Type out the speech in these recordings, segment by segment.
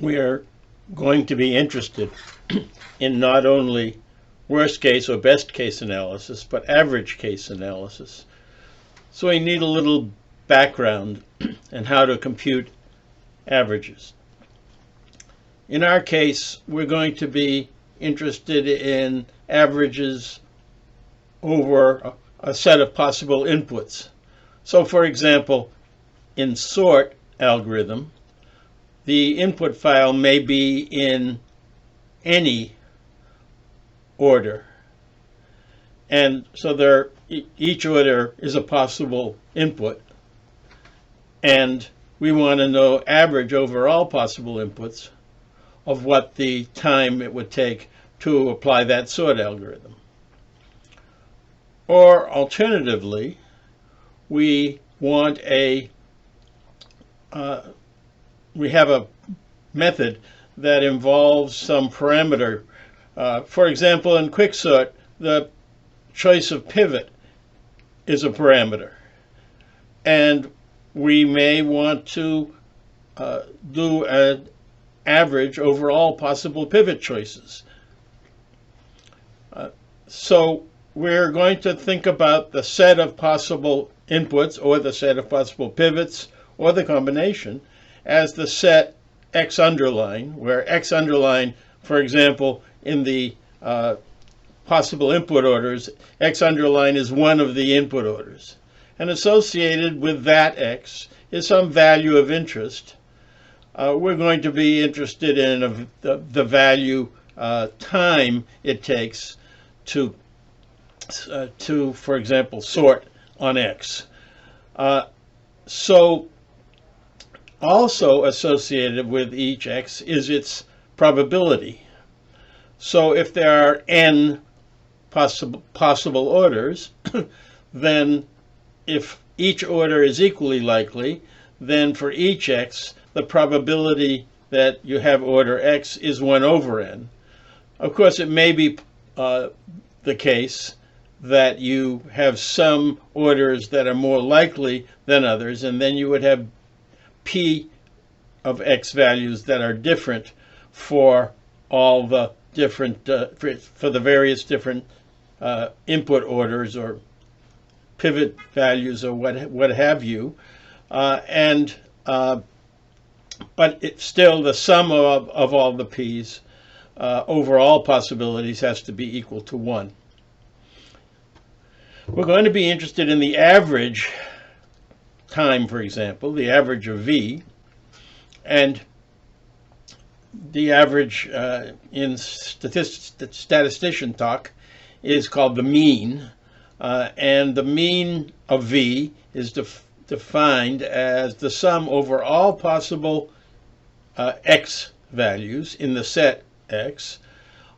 we are going to be interested in not only worst case or best case analysis, but average case analysis. So we need a little background on how to compute averages. In our case, we're going to be interested in averages over a set of possible inputs. So for example, in sort algorithm, the input file may be in any order. And so each order is a possible input. And we want to know average over all possible inputs of what the time it would take to apply that sort algorithm. Or alternatively, we want we have a method that involves some parameter. For example, in quicksort, the choice of pivot is a parameter. And we may want to do an average over all possible pivot choices. So we're going to think about the set of possible inputs or the set of possible pivots or the combination as the set x underline, where x underline, for example, in the possible input orders, x underline is one of the input orders. And associated with that x is some value of interest. We're going to be interested in the value time it takes to, for example, sort on x. So also associated with each x is its probability. So if there are n possible orders, then if each order is equally likely, then for each x, the probability that you have order x is 1 over n. Of course, it may be the case that you have some orders that are more likely than others, and then you would have p of x values that are different for all the different, for the various different input orders or pivot values or what have you. But it's still the sum of all the p's over all possibilities has to be equal to 1. We're going to be interested in the average time, for example, the average of v, and the average in statistician talk is called the mean, and the mean of v is defined as the sum over all possible x values in the set x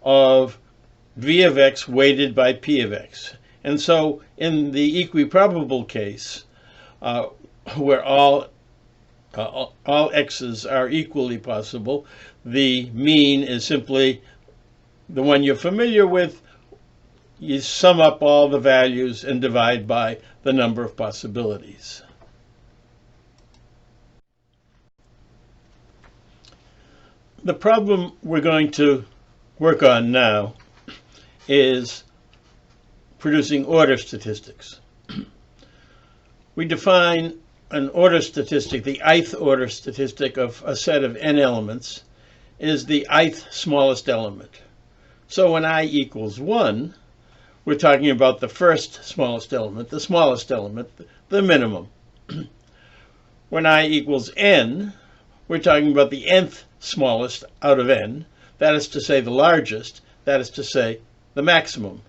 of v of x weighted by p of x. And so in the equiprobable case, where all x's are equally possible, the mean is simply the one you're familiar with. You sum up all the values and divide by the number of possibilities. The problem we're going to work on now is producing order statistics. We define an order statistic, the ith order statistic of a set of n elements, is the ith smallest element. So when I equals 1, we're talking about the first smallest element, the smallest element, the minimum. When I equals n, we're talking about the nth smallest out of n, that is to say the largest, that is to say the maximum.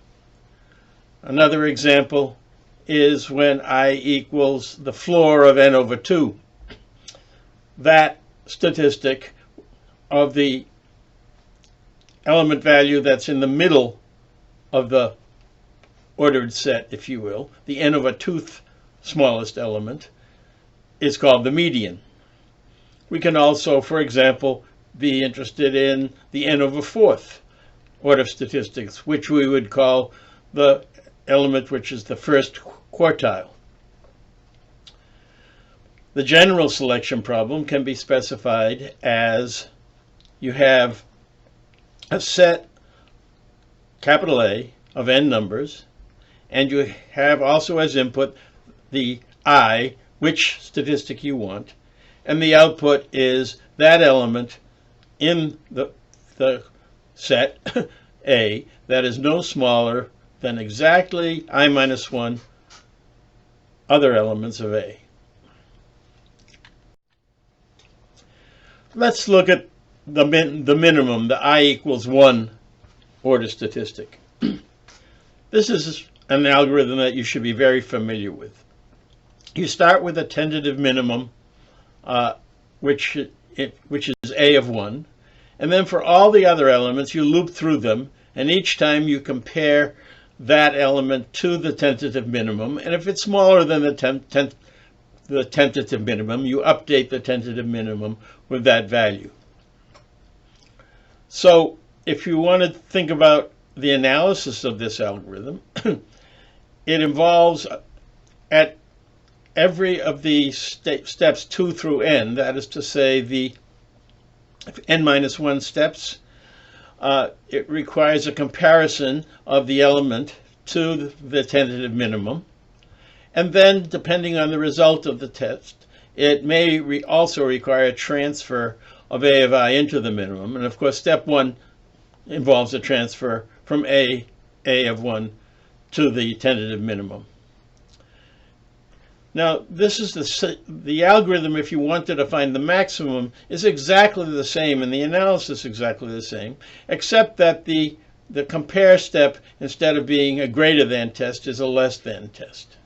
Another example is when I equals the floor of n over 2. That statistic of the element value that's in the middle of the ordered set, if you will, the n over 2th smallest element, is called the median. We can also, for example, be interested in the n over 4th order statistics, which we would call the element which is the first quartile. The general selection problem can be specified as you have a set, capital A, of n numbers, and you have also as input the I, which statistic you want, and the output is that element in the set A that is no smaller than exactly I minus 1 other elements of A. Let's look at the minimum, the I equals 1 order statistic. This is an algorithm that you should be very familiar with. You start with a tentative minimum, which is A of 1, and then for all the other elements you loop through them, and each time you compare that element to the tentative minimum, and if it's smaller than the tentative minimum, you update the tentative minimum with that value. So if you want to think about the analysis of this algorithm, it involves at every of the steps 2 through n, that is to say the n minus 1 steps, it requires a comparison of the element to the tentative minimum. And then, depending on the result of the test, it may also require a transfer of A of I into the minimum. And of course, step 1 involves a transfer from A of 1 to the tentative minimum. Now, this is the algorithm, if you wanted to find the maximum, is exactly the same, and the analysis exactly the same, except that the compare step, instead of being a greater than test, is a less than test.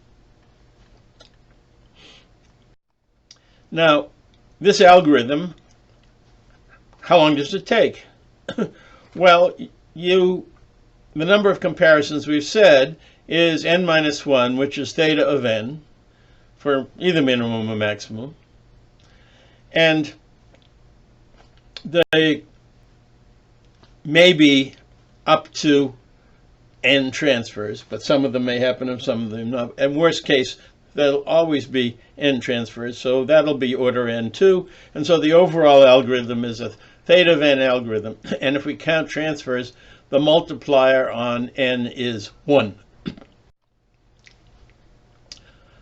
Now, this algorithm, how long does it take? Well, the number of comparisons we've said is n minus 1, which is theta of n, for either minimum or maximum. And they may be up to n transfers, but some of them may happen and some of them not. In worst case, there'll always be n transfers, so that'll be order n too. And so the overall algorithm is a theta of n algorithm. And if we count transfers, the multiplier on n is 1.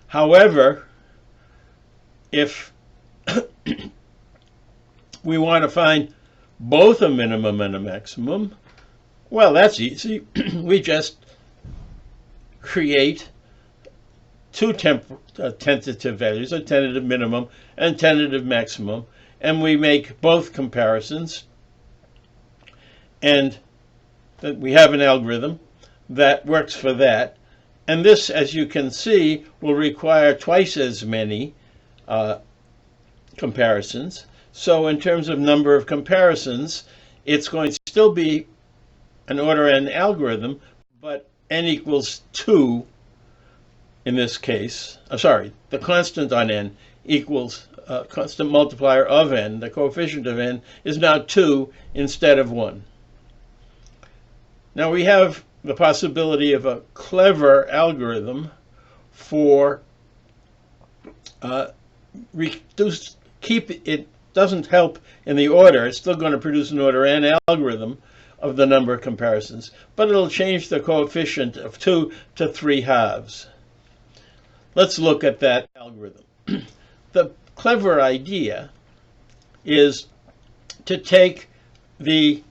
However, if we want to find both a minimum and a maximum, well, that's easy. We just create two tentative values, a tentative minimum and tentative maximum, and we make both comparisons. And we have an algorithm that works for that. And this, as you can see, will require twice as many comparisons. So in terms of number of comparisons, it's going to still be an order n algorithm, but n equals 2 in this case. The constant on n equals constant multiplier of n. The coefficient of n is now 2 instead of 1. Now we have the possibility of a clever algorithm for it doesn't help in the order. It's still going to produce an order n algorithm of the number of comparisons, but it'll change the coefficient of 2 to 3/2. Let's look at that algorithm. The clever idea is to take the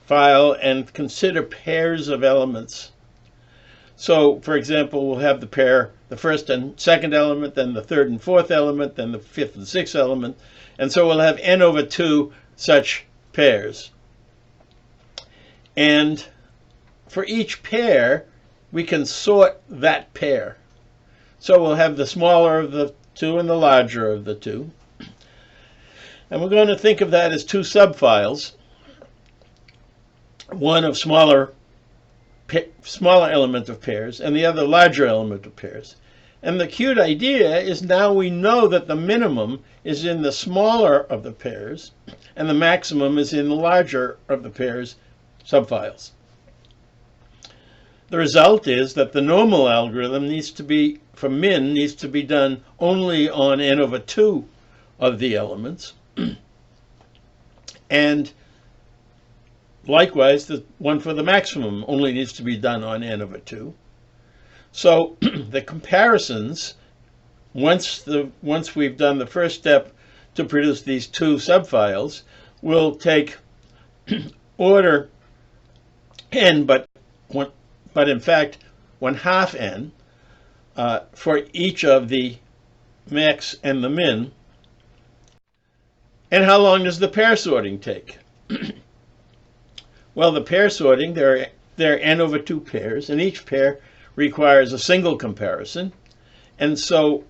file and consider pairs of elements. So, for example, we'll have the pair, the first and second element, then the third and fourth element, then the fifth and sixth element, and so we'll have n over 2 such pairs. And for each pair, we can sort that pair. So we'll have the smaller of the two and the larger of the two. And we're going to think of that as two subfiles. One of smaller element of pairs and the other larger element of pairs. And the cute idea is now we know that the minimum is in the smaller of the pairs and the maximum is in the larger of the pairs subfiles. The result is that the normal algorithm for min needs to be done only on n over 2 of the elements. And Likewise, the one for the maximum only needs to be done on n over 2. So the comparisons, once we've done the first step to produce these two subfiles, will take order n, but in fact 1/2 n for each of the max and the min. And how long does the pair sorting take? Well, the pair sorting, there are n over 2 pairs, and each pair requires a single comparison, and so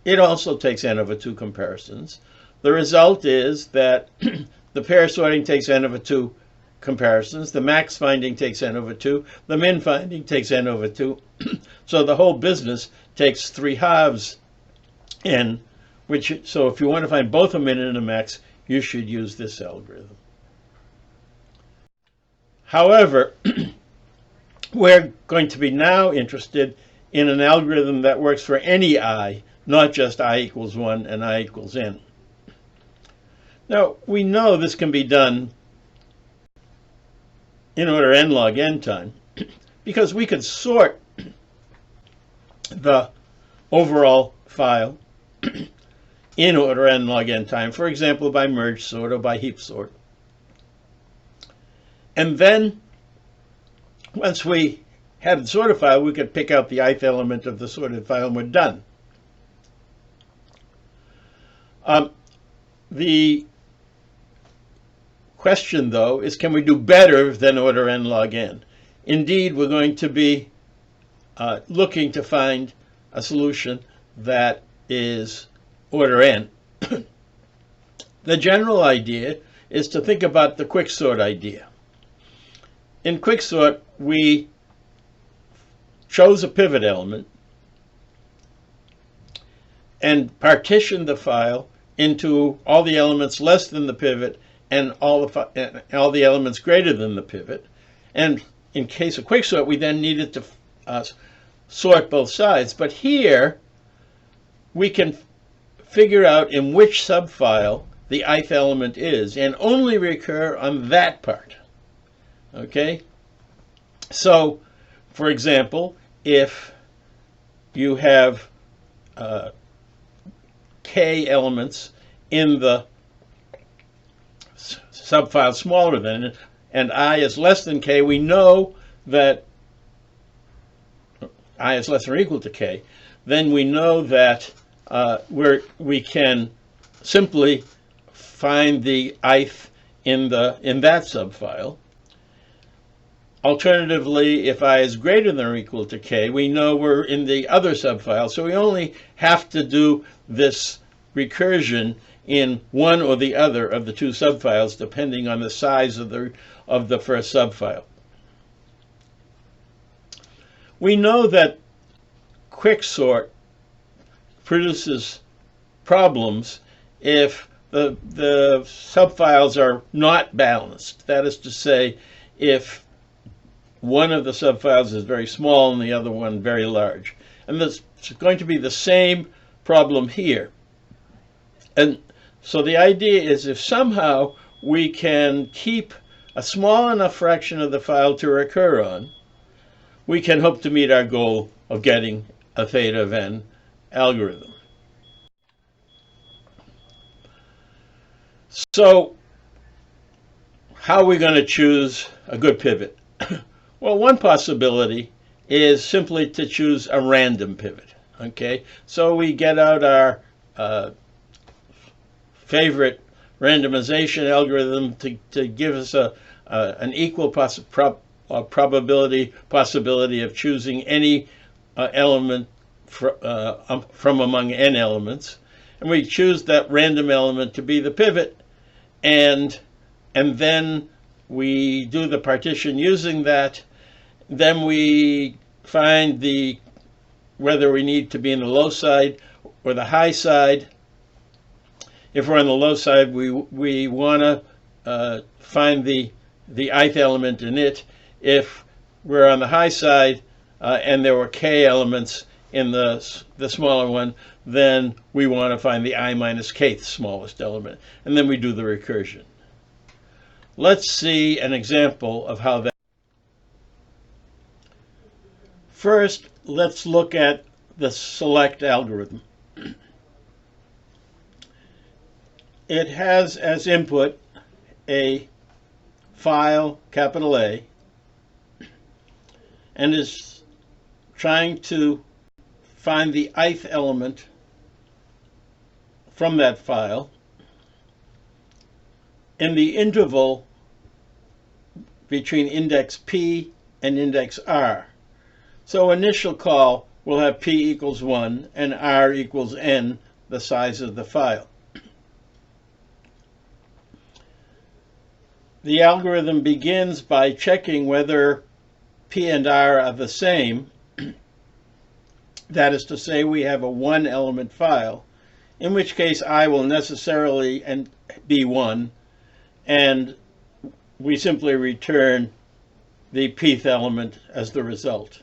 it also takes n over 2 comparisons. The result is that the pair sorting takes n over 2 comparisons, the max finding takes n over 2, the min finding takes n over 2, so the whole business takes 3/2 n, so if you want to find both a min and a max, you should use this algorithm. However, we're going to be now interested in an algorithm that works for any I, not just I equals 1 and I equals n. Now, we know this can be done in order n log n time, because we could sort the overall file in order n log n time, for example, by merge sort or by heap sort. And then, once we had the sorted file, we could pick out the ith element of the sorted file and we're done. The question, though, is can we do better than order n log n? Indeed, we're going to be looking to find a solution that is order n. The general idea is to think about the quicksort idea. In quicksort, we chose a pivot element and partitioned the file into all the elements less than the pivot and all the elements greater than the pivot. And in case of quicksort, we then needed to sort both sides. But here, we can figure out in which subfile the ith element is and only recur on that part. Okay? So, for example, if you have k elements in the subfile smaller than, and I is less than k, we know that I is less or equal to k, then we know that we can simply find the ith in that subfile. Alternatively, if I is greater than or equal to k, we know we're in the other subfile, so we only have to do this recursion in one or the other of the two subfiles, depending on the size of the first subfile. We know that quicksort produces problems if the subfiles are not balanced. That is to say, if one of the subfiles is very small and the other one very large. And there's going to be the same problem here. And so the idea is if somehow we can keep a small enough fraction of the file to recur on, we can hope to meet our goal of getting a theta of n algorithm. So how are we going to choose a good pivot? Well, one possibility is simply to choose a random pivot. Okay, so we get out our favorite randomization algorithm to give us an equal possibility of choosing any element from among n elements, and we choose that random element to be the pivot, and then we do the partition using that. Then we find whether we need to be in the low side or the high side. If we're on the low side, we want to find the ith element in it. If we're on the high side and there were k elements in the smaller one, then we want to find the I minus kth smallest element. And then we do the recursion. Let's see an example of how that. First, let's look at the select algorithm. It has as input a file, capital A, and is trying to find the ith element from that file in the interval between index P and index R. So initial call will have P equals 1 and R equals N, the size of the file. The algorithm begins by checking whether P and R are the same. That is to say, we have a one-element file, in which case I will necessarily be 1, and we simply return the pth element as the result.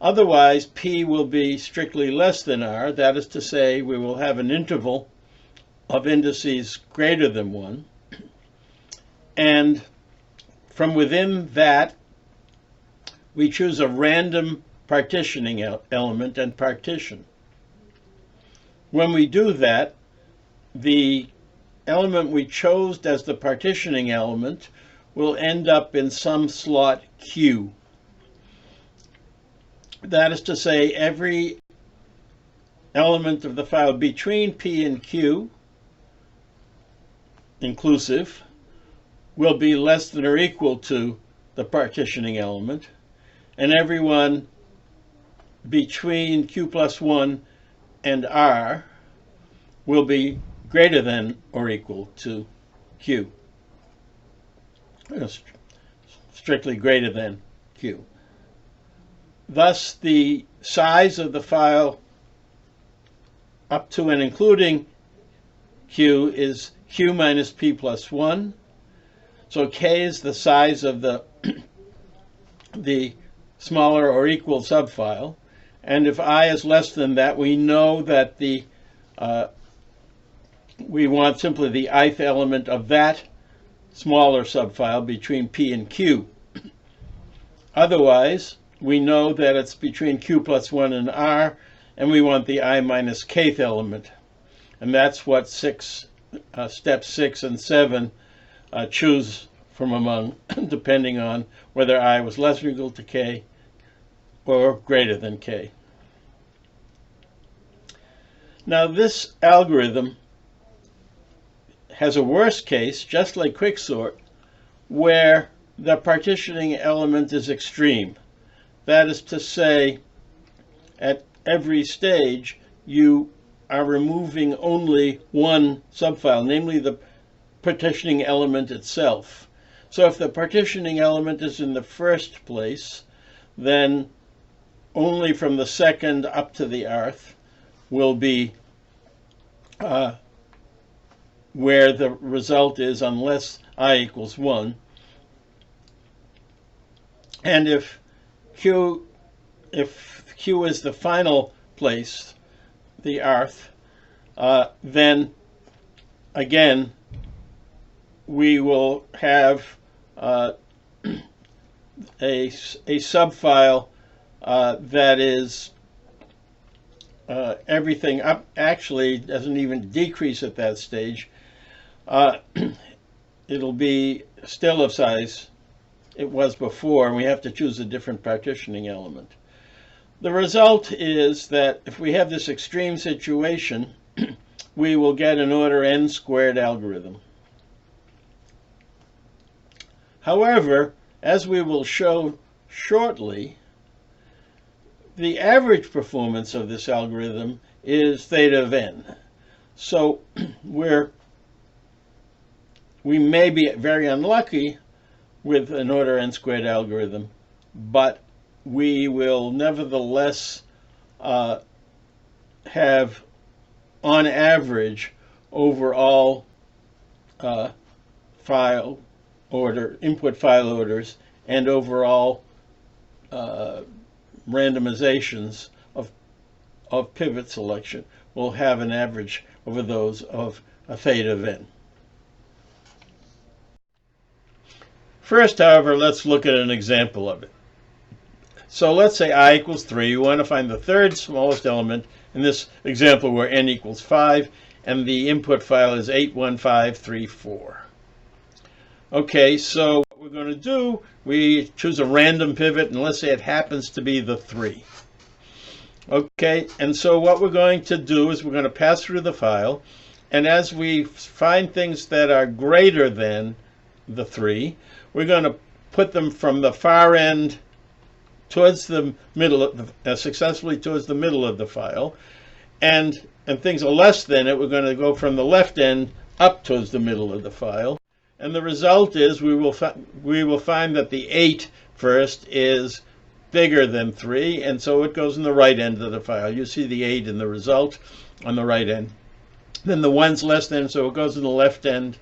Otherwise, P will be strictly less than R. That is to say, we will have an interval of indices greater than 1. And from within that, we choose a random partitioning element and partition. When we do that, the element we chose as the partitioning element will end up in some slot Q. That is to say, every element of the file between P and Q, inclusive, will be less than or equal to the partitioning element, and everyone between Q plus 1 and R will be greater than or equal to Q. Strictly greater than Q. Thus, the size of the file up to and including Q is Q minus P plus 1. So K is the size of the smaller or equal subfile. And if I is less than that, we know that we want simply the ith element of that smaller subfile between P and Q. Otherwise, we know that it's between Q plus 1 and R, and we want the I minus kth element. And that's what steps 6 and 7 choose from among, depending on whether I was less or equal to K or greater than K. Now, this algorithm has a worst case, just like quicksort, where the partitioning element is extreme. That is to say, at every stage, you are removing only one subfile, namely the partitioning element itself. So if the partitioning element is in the first place, then only from the second up to the rth will be where the result is, unless I equals 1. And if Q is the final place, the rth, then again we will have a subfile that is everything up, actually doesn't even decrease at that stage. It'll be still of size it was before, and we have to choose a different partitioning element. The result is that if we have this extreme situation, we will get an order n squared algorithm. However, as we will show shortly, the average performance of this algorithm is theta of n. So we may be very unlucky with an order n squared algorithm, but we will nevertheless have, on average, overall input file orders and overall randomizations of pivot selection will have an average over those of a theta of n. First, however, let's look at an example of it. So let's say I equals 3. We want to find the third smallest element. In this example, where n equals 5, and the input file is 81534. Okay, so what we're going to do, we choose a random pivot, and let's say it happens to be the 3. Okay, and so what we're going to do is we're going to pass through the file, and as we find things that are greater than the 3, we're going to put them from the far end towards the middle, successfully towards the middle of the file, and things are less than it, we're going to go from the left end up towards the middle of the file, and the result is we will find that the 8 first is bigger than 3, and so it goes in the right end of the file. You see the 8 in the result on the right end. Then the 1's less than, so it goes in the left end.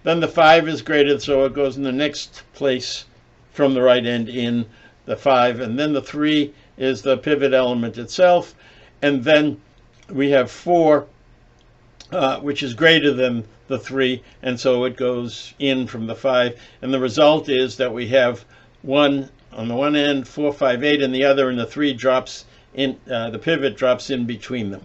Then the 5 is greater, so it goes in the next place from the right end in the 5, and then the 3 is the pivot element itself, and then we have 4, which is greater than the 3, and so it goes in from the 5, and the result is that we have 1 on the one end, 4, 5, 8 in the other, and the 3 drops in, the pivot drops in between them.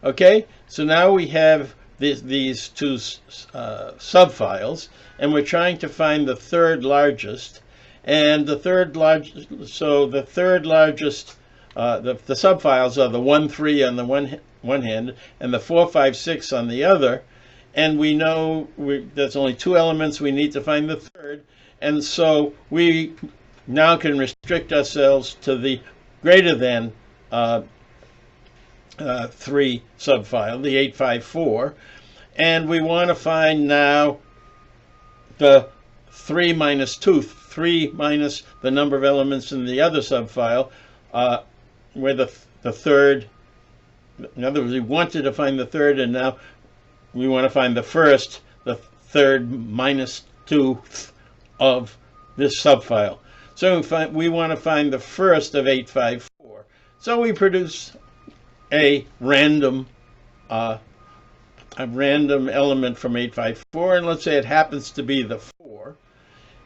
Okay, so now we have these two subfiles, and we're trying to find the third largest. And the third largest, the subfiles are the 1, 3 on the one hand, and the 4, 5, 6 on the other. And we know there's only 2 elements. We need to find the third, and so we now can restrict ourselves to the greater than 3 subfile, the 854, and we want to find now the 3 minus 2, 3 minus the number of elements in the other subfile, where the third, in other words, we wanted to find the third, and now we want to find the first, the third minus 2 of this subfile. So we want to find the first of 854. So we produce a random element from 854, and let's say it happens to be the 4,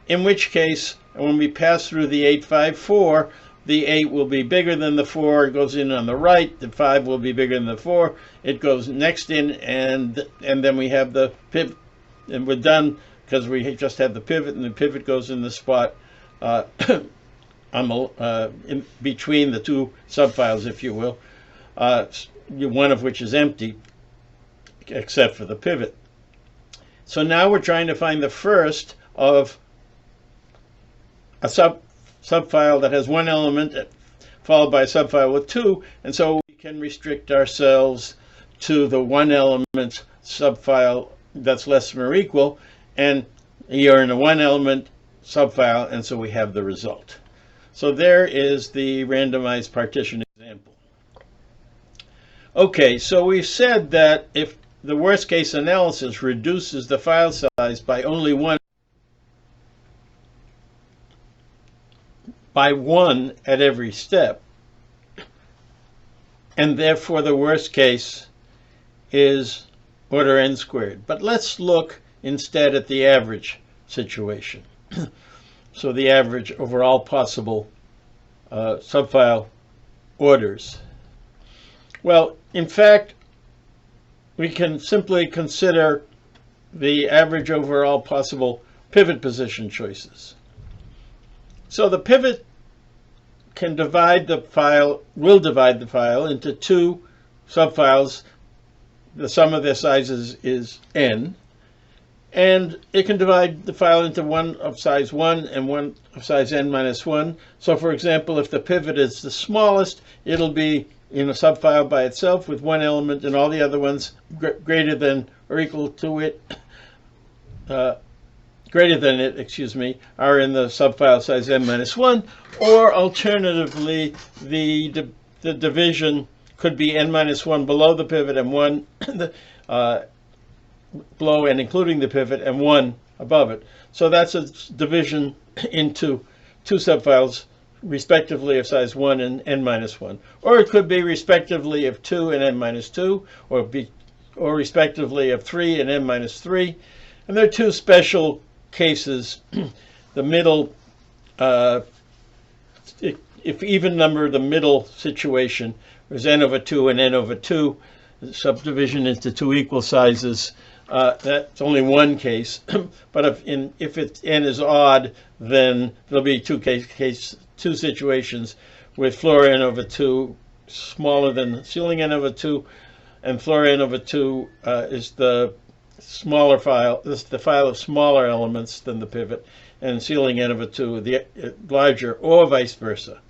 in which case when we pass through the 854, the 8 will be bigger than the 4, it goes in on the right, the 5 will be bigger than the 4, it goes next in, and then we have the pivot, and we're done because we just have the pivot, and the pivot goes in the spot on the, in between the 2 subfiles, if you will, one of which is empty except for the pivot. So now we're trying to find the first of a subfile that has 1 element followed by a subfile with 2, and so we can restrict ourselves to the 1 element subfile that's less than or equal, and you're in a 1 element subfile, and so we have the result. So there is the randomized partition example. Okay, so we've said that if the worst case analysis reduces the file size by only 1 at every step, and therefore the worst case is order n squared. But let's look instead at the average situation. So the average over all possible subfile orders. Well, in fact, we can simply consider the average over all possible pivot position choices. So the pivot can divide the file, will divide the file into 2 subfiles. The sum of their sizes is n. And it can divide the file into one of size 1 and one of size n minus 1. So for example, if the pivot is the smallest, it'll be in a subfile by itself with 1 element, and all the other ones greater than or equal to it, are in the subfile size n minus 1. Or alternatively, the division could be n minus 1 below the pivot and 1 below and including the pivot, and 1 above it. So that's a division into 2 subfiles, respectively of size 1 and n minus 1. Or it could be respectively of 2 and n minus 2, or respectively of 3 and n minus 3. And there are 2 special cases, the middle, if even number the middle situation, there's n over 2 and n over 2, subdivision into two equal sizes, that's only one case. But if n is odd, then there'll be two situations with floor n over 2 smaller than ceiling n over 2, and floor n over 2 is the smaller file. This is the file of smaller elements than the pivot, and ceiling n over 2 the larger, or vice versa.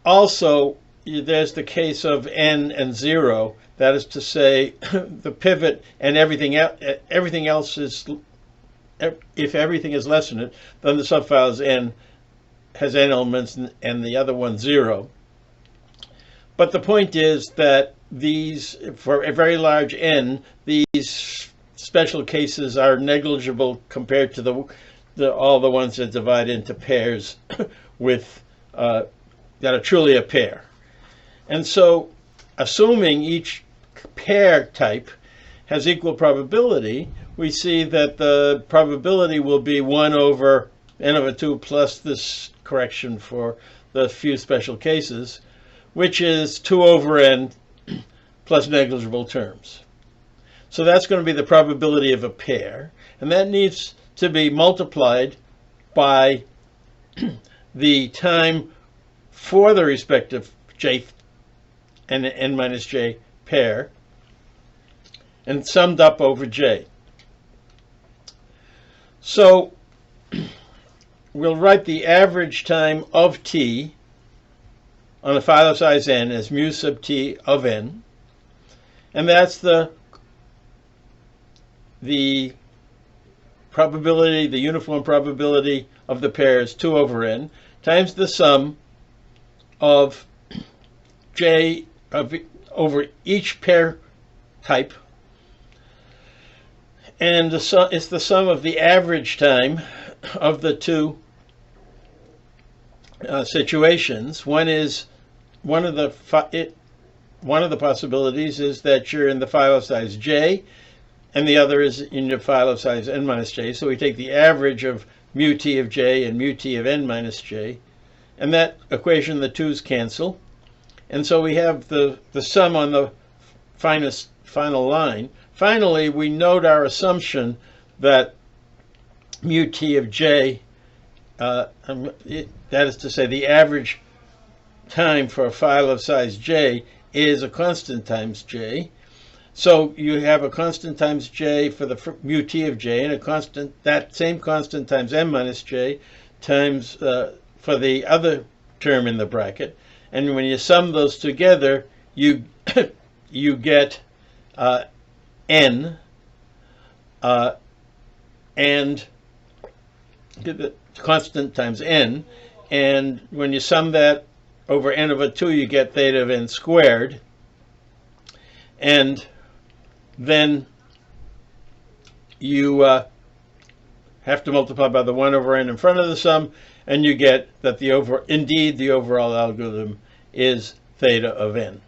Also, there's the case of n and 0. That is to say, the pivot and everything else is, if everything is less than it, then the subfile is n, has n elements, and the other one 0. But the point is that these, for a very large n, these special cases are negligible compared to all the ones that divide into pairs with that are truly a pair. And so, assuming each pair type has equal probability, we see that the probability will be 1 over n over 2 plus this correction for the few special cases, which is 2 over n plus negligible terms. So that's going to be the probability of a pair, and that needs to be multiplied by the time for the respective j and n minus j pair, and summed up over j. So we'll write the average time of t on a file of size n as mu sub t of n, and that's the probability, the uniform probability of the pairs 2 over n times the sum of j over each pair type, and it's the sum of the average time of the two situations. One of the possibilities is that you're in the file of size j, and the other is in your file of size n minus j. So we take the average of mu t of j and mu t of n minus j, and that equation, the 2's cancel. And so we have the sum on the final line. Finally, we note our assumption that mu t of j, that is to say the average time for a file of size j, is a constant times j. So you have a constant times j for the mu t of j, and a constant, that same constant times n minus j times for the other term in the bracket. And when you sum those together, you get n, and the constant times n, and when you sum that over n over 2, you get theta of n squared, and then you have to multiply by the 1 over n in front of the sum, and you get that the overall algorithm is theta of n.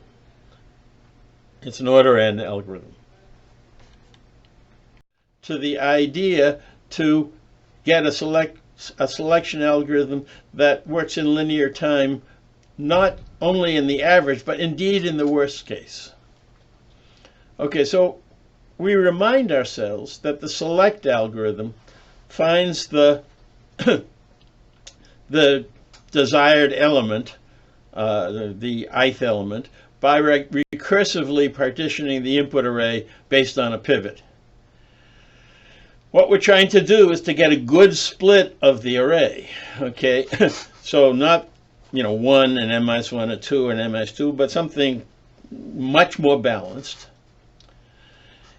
It's an order n algorithm. To the idea to get a selection algorithm that works in linear time, not only in the average, but indeed in the worst case. Okay, so we remind ourselves that the select algorithm finds the desired element, the ith element, by recursively partitioning the input array based on a pivot. What we're trying to do is to get a good split of the array, okay? So not, 1 and n minus 1 or 2 and n minus 2, but something much more balanced.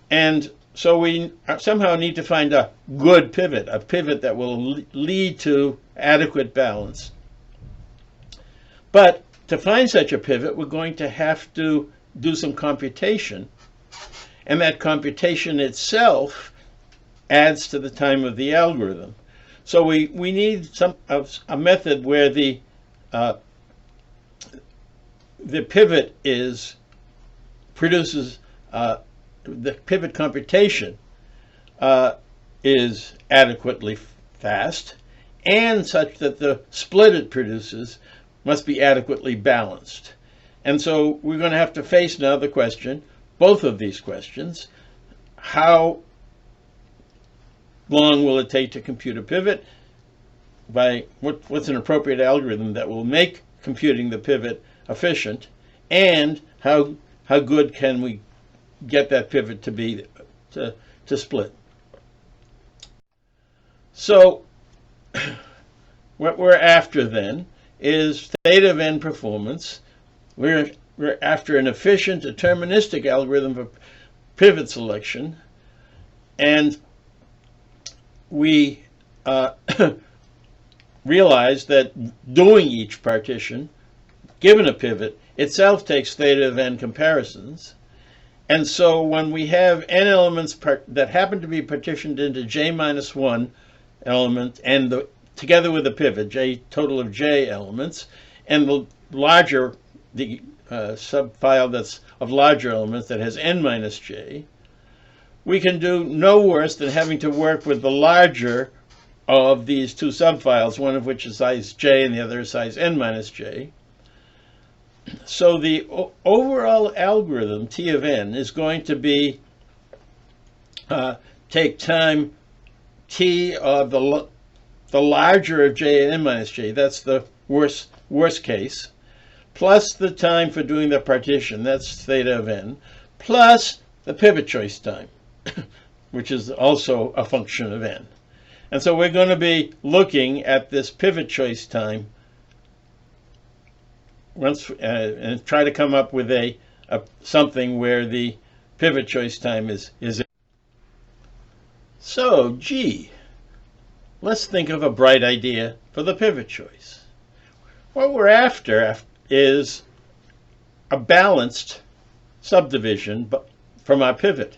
And so we somehow need to find a good pivot, a pivot that will lead to adequate balance. But to find such a pivot, we're going to have to do some computation, and that computation itself adds to the time of the algorithm. So we need a method where the pivot produces the pivot computation is adequately fast, and such that the split it produces must be adequately balanced. And so we're going to have to face now the question, both of these questions: how long will it take to compute a pivot? By what's an appropriate algorithm that will make computing the pivot efficient, and how good can we get that pivot to be to split? So what we're after then is theta of n performance. We're after an efficient deterministic algorithm for pivot selection, and we realize that doing each partition, given a pivot, itself takes theta of n comparisons. And so when we have n elements that happen to be partitioned into j minus 1 element, and together with a pivot, j total of j elements, and the larger, the subfile that's of larger elements that has n minus j, we can do no worse than having to work with the larger of these two subfiles, one of which is size j and the other is size n minus j. So the overall algorithm, T of n, is going to be take time t of the larger of j and n minus j, that's the worst case, plus the time for doing the partition, that's theta of n, plus the pivot choice time, which is also a function of n. And so we're going to be looking at this pivot choice time and try to come up with something where the pivot choice time is. So, gee, let's think of a bright idea for the pivot choice. What we're after is a balanced subdivision from our pivot.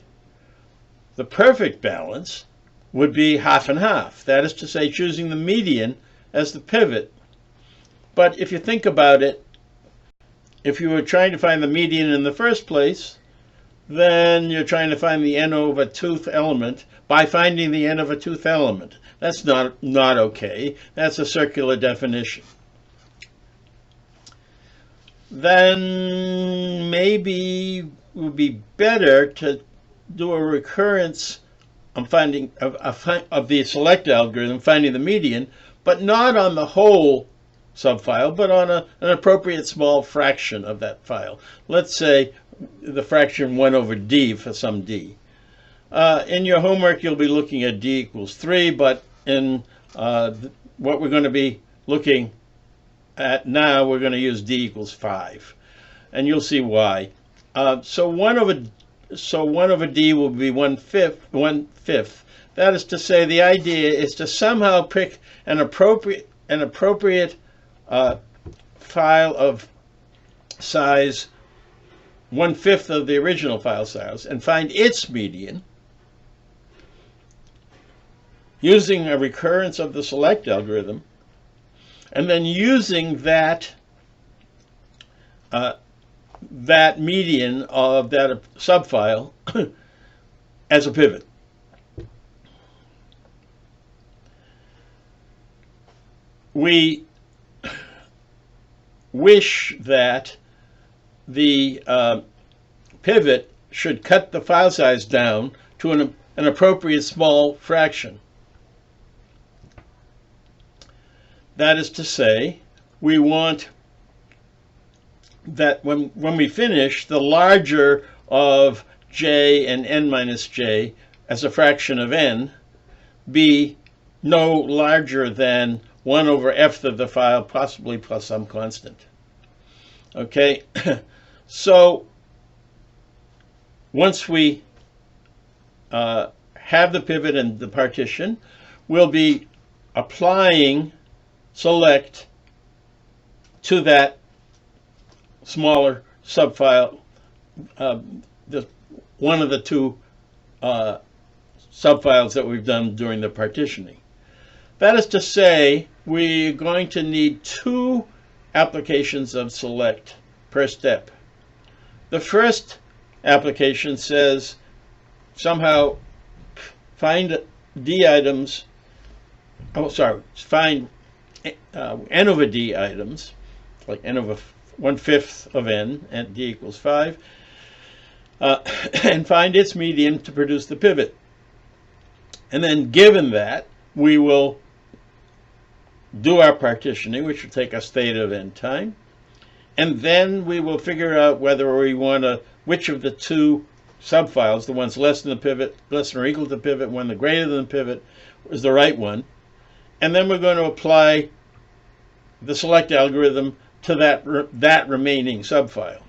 The perfect balance would be half and half. That is to say, choosing the median as the pivot. But if you think about it, if you were trying to find the median in the first place, then you're trying to find the n over 2th element by finding the n over 2th element. That's not okay. That's a circular definition. Then maybe it would be better to do a recurrence of the select algorithm, finding the median, but not on the whole subfile, but on an appropriate small fraction of that file. Let's say the fraction 1 over d for some d. In your homework, you'll be looking at d equals 3, but in what we're going to be looking at now, we're going to use d equals 5. And you'll see why. So 1 over d will be 1/5. That is to say, the idea is to somehow pick an appropriate file of size 1/5 of the original file size and find its median using a recurrence of the select algorithm, and then using that median of that subfile as a pivot. We wish that the pivot should cut the file size down to an appropriate small fraction. That is to say, we want that when we finish, the larger of j and n minus j as a fraction of n be no larger than 1 over f of the file, possibly plus some constant. Okay, so once we have the pivot and the partition, we'll be applying select to that smaller subfile, one of the two subfiles that we've done during the partitioning. That is to say, we're going to need 2 applications of select per step. The first application says somehow find D items, find n over D items, like n over 1/5 of n, and D equals 5, and find its median to produce the pivot. And then given that, we will do our partitioning, which will take us theta of n time, and then we will figure out whether we want to, which of the two subfiles, the ones less than the pivot, less than or equal to the pivot, one the greater than the pivot, is the right one. And then we're going to apply the select algorithm to that remaining subfile.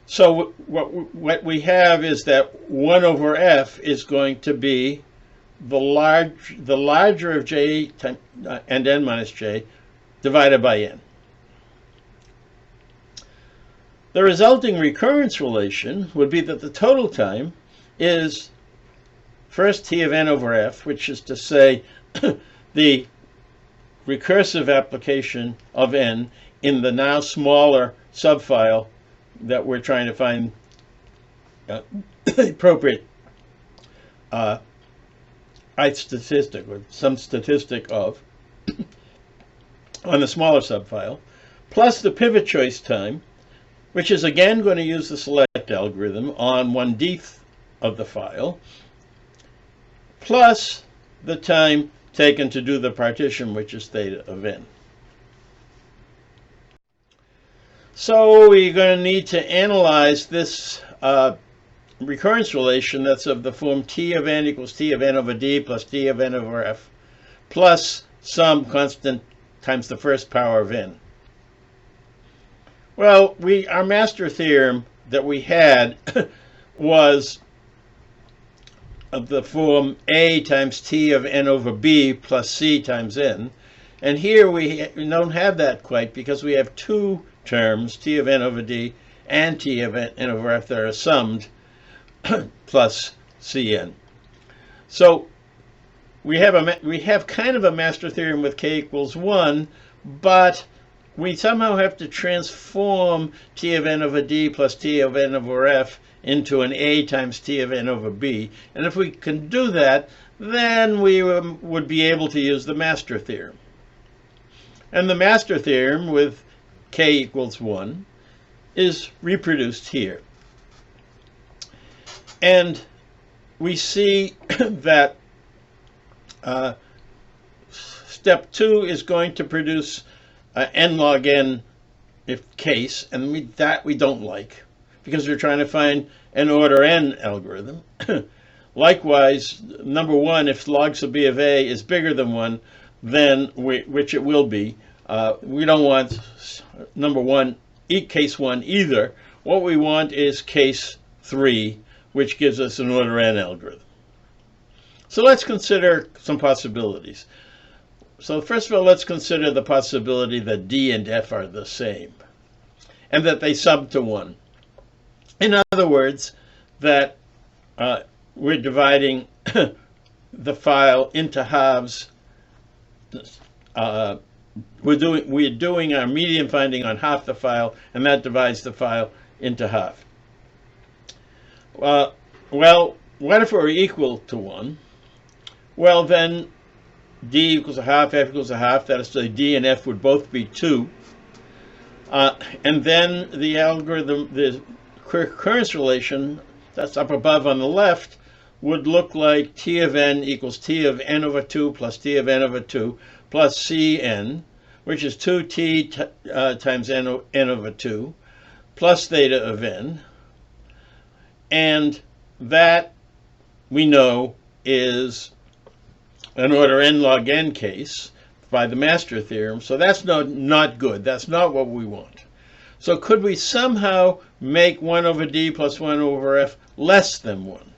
So what we have is that 1 over f is going to be the larger of j and n minus j divided by n. The resulting recurrence relation would be that the total time is first t of n over f, which is to say the recursive application of n in the now smaller subfile that we're trying to find the appropriate ith statistic or some statistic of on the smaller subfile, plus the pivot choice time, which is again going to use the select algorithm on 1/10 of the file, plus the time taken to do the partition, which is theta of n. So we're going to need to analyze this recurrence relation that's of the form t of n equals t of n over d plus t of n over f plus some constant times the first power of n. Well, our master theorem that we had was of the form a times t of n over b plus c times n. And here we don't have that quite because we have two terms, t of n over d and t of n over f, that are summed plus cn. So we have kind of a master theorem with k equals 1, but we somehow have to transform t of n over d plus t of n over f into an a times t of n over b. And if we can do that, then we would be able to use the master theorem. And the master theorem with k equals 1 is reproduced here. And we see that step 2 is going to produce n log n if case, and that we don't like because we're trying to find an order n algorithm. Likewise, number 1, if log sub b of a is bigger than 1, then which it will be, we don't want number 1, case 1 either. What we want is case 3, which gives us an order n algorithm. So let's consider some possibilities. So first of all, let's consider the possibility that d and f are the same and that they sum to 1. In other words, that we're dividing the file into halves. We're doing our median finding on half the file, and that divides the file into half. Well, what if we're equal to 1? Well, then d equals a half, f equals a half. That is to say, d and f would both be 2. And then the algorithm, the recurrence relation that's up above on the left, would look like t of n equals t of n over 2 plus t of n over 2 plus cn, which is 2t times n over 2 plus theta of n. And that, we know, is an order n log n case by the master theorem. So that's not good. That's not what we want. So could we somehow make 1 over d plus 1 over f less than 1?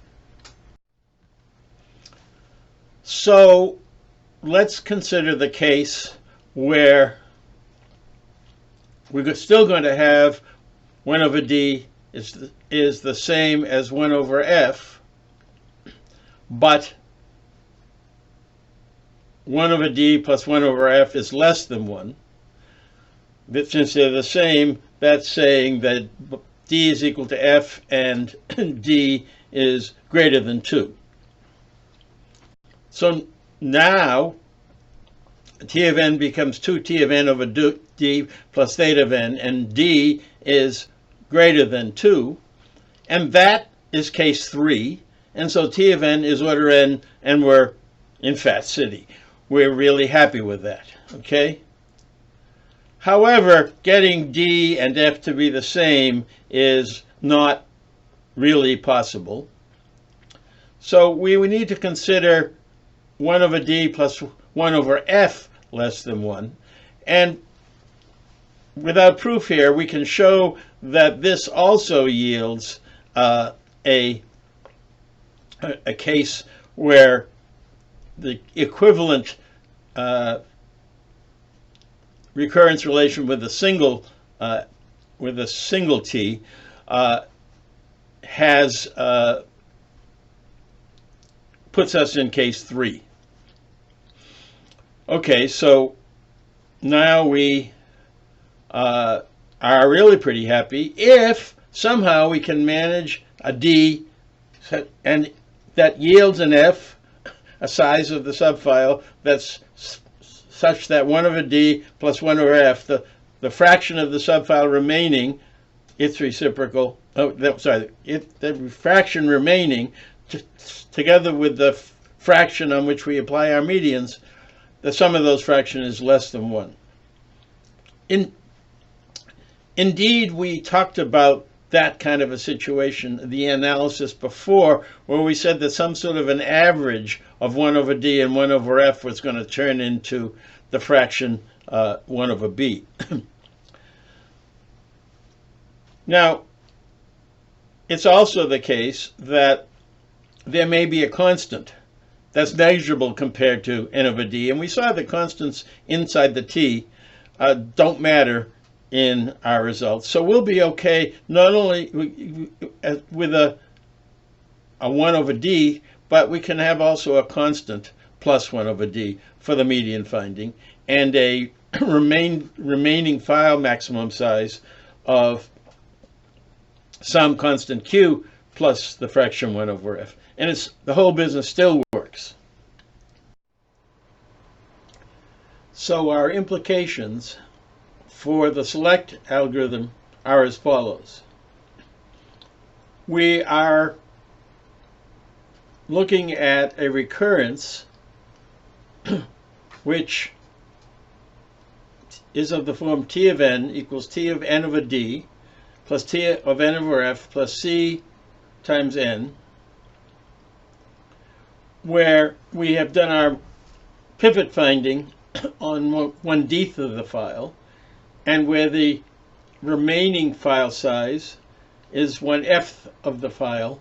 So let's consider the case where we're still going to have 1 over d is the same as 1 over f, but 1 over d plus 1 over f is less than 1. But since they're the same, that's saying that d is equal to f and d is greater than 2. So now T of n becomes 2T of n over d plus theta of n, and d is greater than 2. And that is case 3. And so T of n is order n, and we're in Fat City. We're really happy with that, okay? However, getting d and f to be the same is not really possible. So we need to consider 1 over d plus 1 over f less than 1. And without proof here, we can show that this also yields a case where the equivalent recurrence relation with a single t has puts us in case 3. Okay, so now we are really pretty happy if somehow we can manage a d and that yields an f, a size of the subfile that's such that 1 over d plus 1 over f, the fraction of the subfile remaining, its reciprocal, the fraction remaining, together with the fraction on which we apply our medians, the sum of those fractions is less than 1. Indeed, we talked about that kind of a situation, the analysis before, where we said that some sort of an average of 1 over d and 1 over f was going to turn into the fraction 1 over b. Now, it's also the case that there may be a constant that's negligible compared to n over d, and we saw the constants inside the t don't matter in our results. So we'll be okay not only with a 1 over d, but we can have also a constant plus 1 over d for the median finding, and a remaining file maximum size of some constant q plus the fraction 1 over f. And the whole business still works. So our implications for the select algorithm are as follows. We are looking at a recurrence which is of the form T of n equals T of n over d plus T of n over f plus c times n, where we have done our pivot finding on 1/10 of the file, and where the remaining file size is 1/f of the file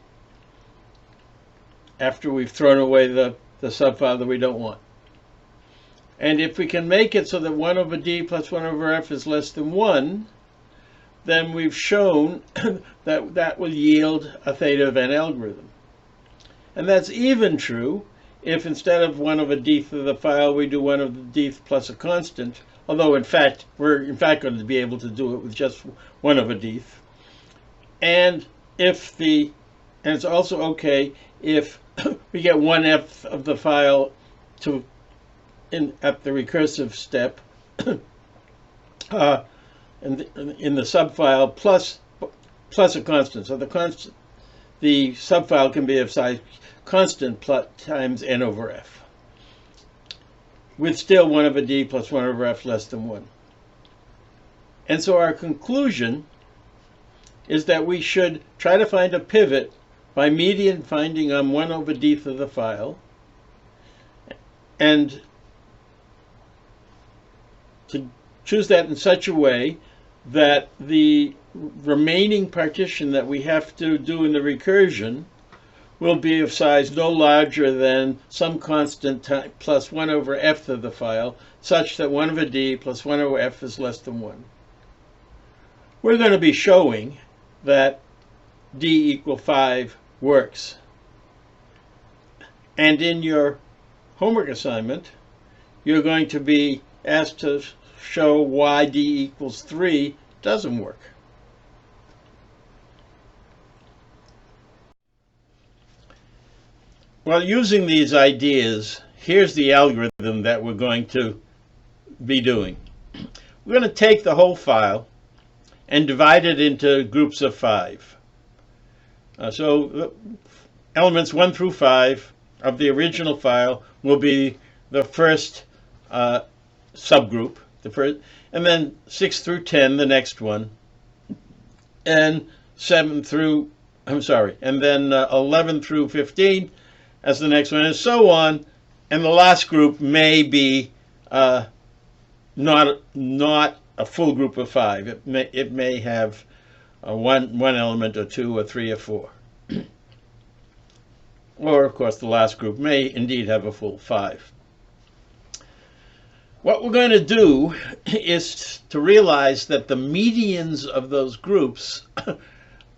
after we've thrown away the subfile that we don't want. And if we can make it so that 1 over d plus 1 over f is less than 1, then we've shown that that will yield a theta of n algorithm. And that's even true if instead of 1 over d of the file, we do 1 over d plus a constant, although in fact, we're going to be able to do it with just 1 over d. And it's also okay if we get 1f of the file at the recursive step in the subfile plus a constant. So the subfile can be of size constant times n over f, with still 1 over d plus 1 over f less than 1. And so our conclusion is that we should try to find a pivot by median finding on 1 over d of the file, and to choose that in such a way that the remaining partition that we have to do in the recursion will be of size no larger than some constant plus 1 over f of the file, such that 1 over d plus 1 over f is less than 1. We're going to be showing that d equal 5 works. And in your homework assignment, you're going to be asked to show why d equals 3 doesn't work. Well, using these ideas, here's the algorithm that we're going to be doing. We're going to take the whole file and divide it into groups of 5. So elements 1 through 5 of the original file will be the first subgroup, and then 6 through 10, the next one, and 11 through 15 as the next one, and so on. And the last group may be not a full group of 5. It may have one element, or 2, or 3, or 4. Or, of course, the last group may indeed have a full 5. What we're going to do is to realize that the medians of those groups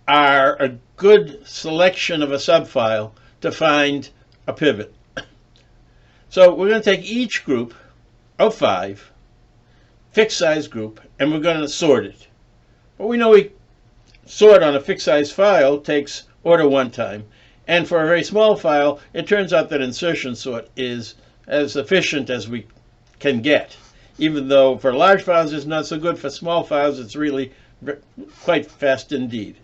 are a good selection of a subfile to find a pivot. So we're going to take each group of 5, fixed size group, and we're going to sort it. But we know we sort on a fixed size file takes order 1 time. And for a very small file, it turns out that insertion sort is as efficient as we can get. Even though for large files it's not so good, for small files it's really quite fast indeed.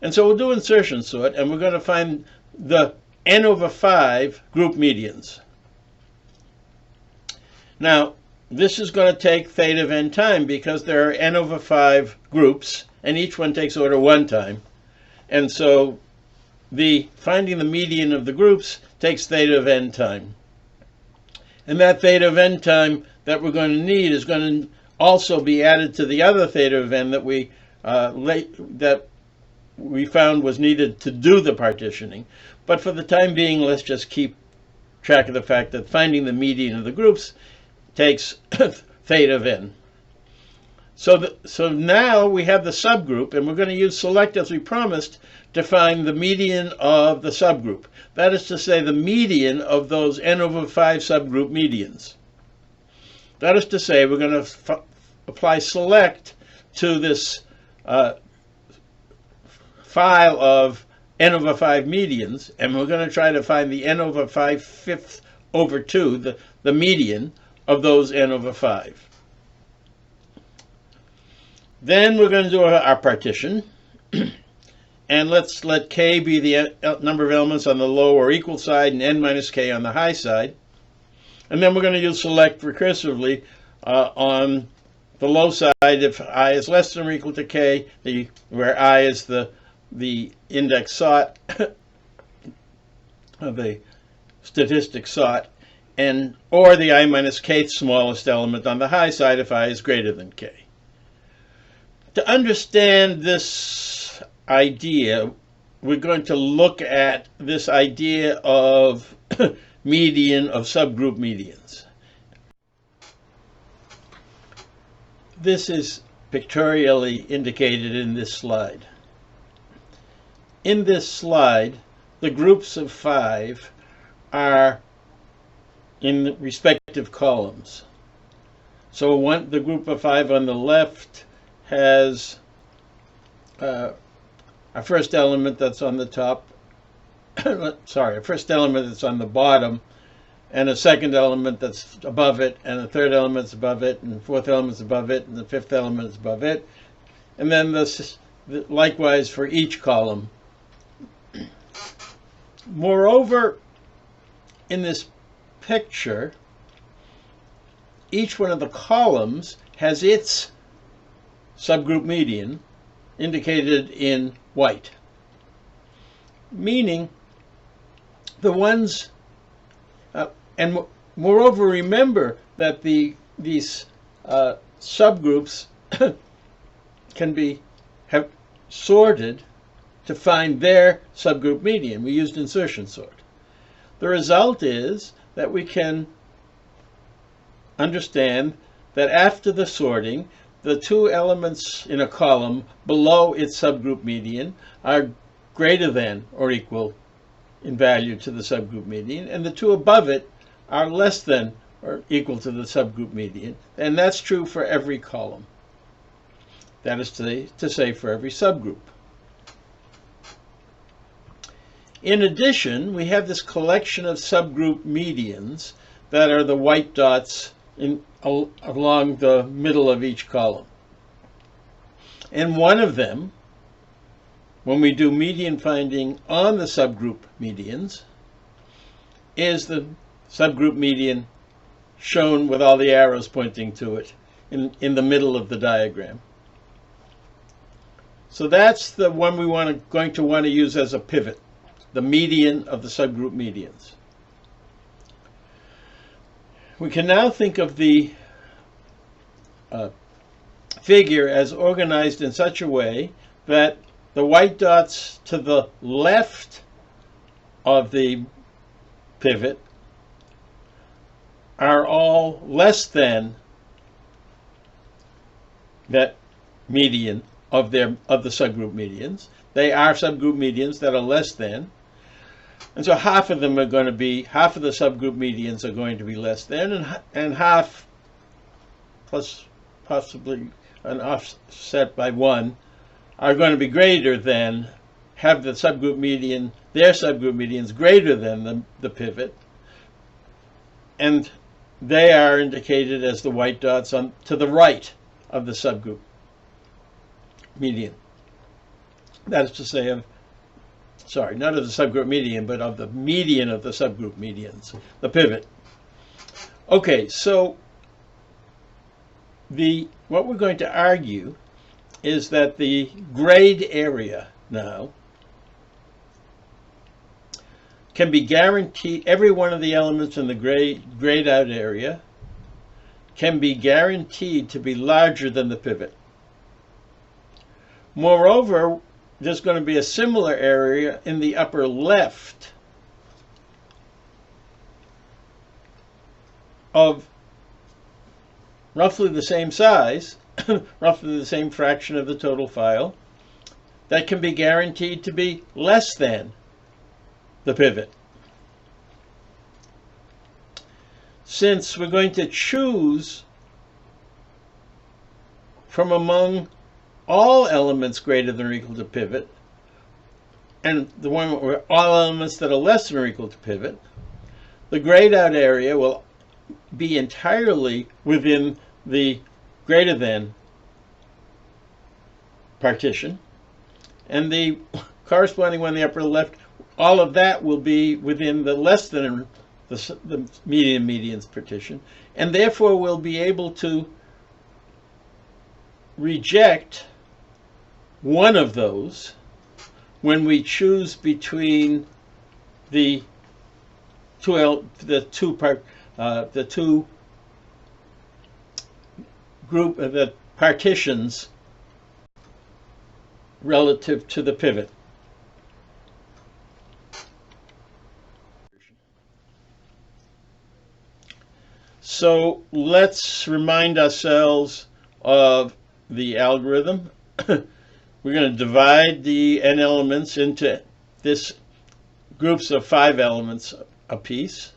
And so we'll do insertion sort, and we're going to find the n over 5 group medians. Now, this is going to take theta of n time because there are n over 5 groups, and each one takes order 1 time. And so finding the median of the groups takes theta of n time. And that theta of n time that we're going to need is going to also be added to the other theta of n that we found was needed to do the partitioning. But for the time being, let's just keep track of the fact that finding the median of the groups takes theta of n. So now we have the subgroup, and we're going to use select as we promised to find the median of the subgroup. That is to say, the median of those n over 5 subgroup medians. That is to say, we're going to apply select to this file of n over 5 medians, and we're going to try to find the n over 5/5 over 2, the median of those n over 5. Then we're going to do our partition, and let's let k be the number of elements on the low or equal side and n minus k on the high side. And then we're going to use select recursively on the low side if I is less than or equal to k, where I is the index sought, the statistic sought, or the I minus kth smallest element on the high side if I is greater than k. To understand this idea, we're going to look at this idea of median of subgroup medians. This is pictorially indicated in this slide. In this slide, the groups of 5 are in respective columns. So the group of 5 on the left has a first element that's on the top, a first element that's on the bottom, and a second element that's above it, and a third element's above it, and the fourth element's above it, and the fifth element's above it. And then likewise for each column. Moreover, in this picture, each one of the columns has its subgroup median indicated in white, meaning the ones, and moreover, remember that these subgroups can have sorted to find their subgroup median. We used insertion sort. The result is that we can understand that after the sorting, the 2 elements in a column below its subgroup median are greater than or equal in value to the subgroup median, and the 2 above it are less than or equal to the subgroup median, and that's true for every column. That is to say for every subgroup. In addition, we have this collection of subgroup medians that are the white dots along the middle of each column. And one of them, when we do median finding on the subgroup medians, is the subgroup median shown with all the arrows pointing to it in the middle of the diagram. So that's the one we going to want to use as a pivot, the median of the subgroup medians. We can now think of the figure as organized in such a way that the white dots to the left of the pivot are all less than that median of the subgroup medians. They are subgroup medians that are less than. And so half of the subgroup medians are going to be less than, and half, plus possibly an offset by one, are going to be greater than, have the subgroup median, their subgroup medians greater than the pivot. And they are indicated as the white dots to the right of the subgroup median. That is to say, not of the subgroup median, but of the median of the subgroup medians, the pivot. Okay, so what we're going to argue is that the grayed area now can be guaranteed, every one of the elements in the grayed out area can be guaranteed to be larger than the pivot. Moreover, there's going to be a similar area in the upper left of roughly the same size, roughly the same fraction of the total file, that can be guaranteed to be less than the pivot. Since we're going to choose from among all elements greater than or equal to pivot, and the one where all elements that are less than or equal to pivot, the grayed out area will be entirely within the greater than partition, and the corresponding one in the upper left, all of that will be within the less than the medians partition, and therefore we'll be able to reject one of those when we choose between the two the partitions relative to the pivot. So let's remind ourselves of the algorithm. We're going to divide the n elements into groups of 5 elements apiece.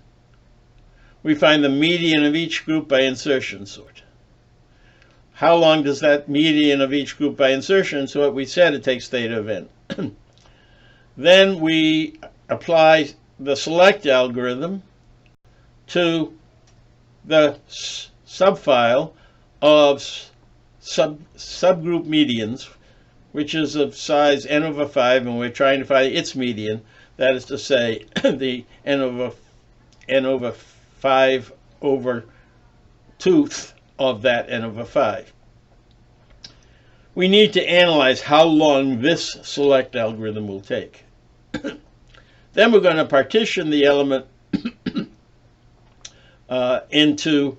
We find the median of each group by insertion sort. How long does that median of each group by insertion sort? We said it takes theta of n. Then we apply the select algorithm to the subfile of subgroup medians, which is of size n over 5, and we're trying to find its median. That is to say, the n over 5 over 2th of that n over 5. We need to analyze how long this select algorithm will take. Then we're going to partition the element into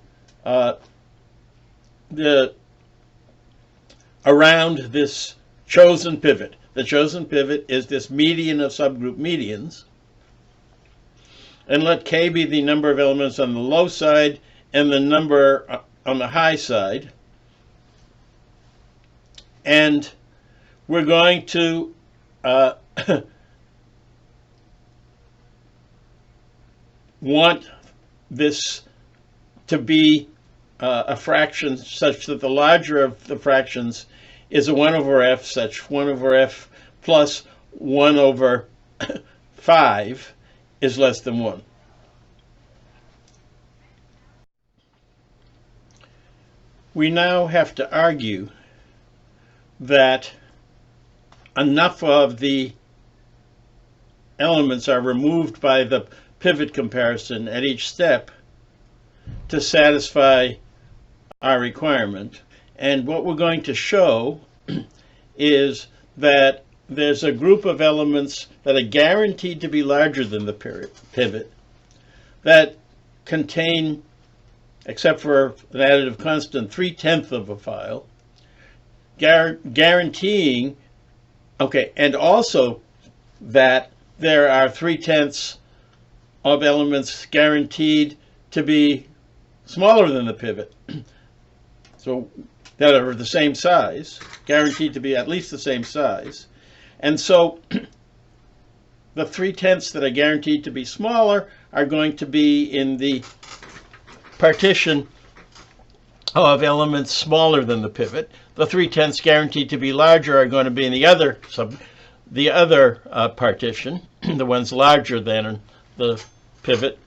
around this chosen pivot. The chosen pivot is this median of subgroup medians, and let k be the number of elements on the low side and the number on the high side. And we're going to want this to be a fraction such that the larger of the fractions is a 1 over f, such 1 over f plus 1 over 5 is less than 1. We now have to argue that enough of the elements are removed by the pivot comparison at each step to satisfy our requirement. And what we're going to show is that there's a group of elements that are guaranteed to be larger than the pivot that contain, except for an additive constant, 3/10 of a file, guaranteeing, okay, and also that there are 3/10 of elements guaranteed to be smaller than the pivot. So that are the same size, guaranteed to be at least the same size. And so the 3/10 that are guaranteed to be smaller are going to be in the partition of elements smaller than the pivot. The 3/10 guaranteed to be larger are going to be in the other partition, the ones larger than the pivot.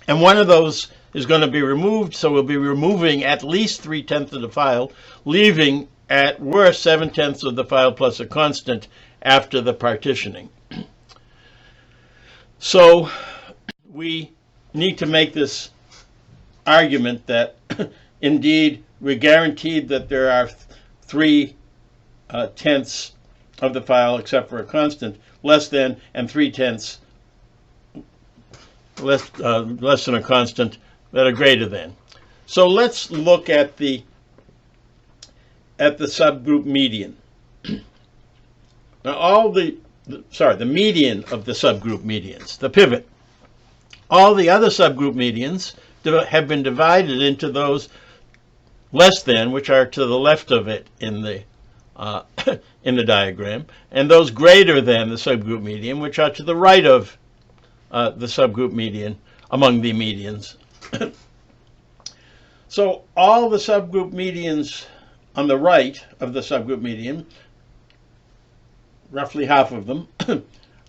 And one of those is going to be removed, so we'll be removing at least 3/10 of the file, leaving at worst 7/10 of the file plus a constant after the partitioning. So we need to make this argument that indeed we're guaranteed that there are 3/10 of the file, except for a constant, less than, and 3/10 less than a constant that are greater than. So let's look at the subgroup median. Now the median of the subgroup medians, the pivot. All the other subgroup medians have been divided into those less than, which are to the left of it in the diagram, and those greater than the subgroup median, which are to the right of the subgroup median among the medians. So all the subgroup medians on the right of the subgroup median, roughly half of them,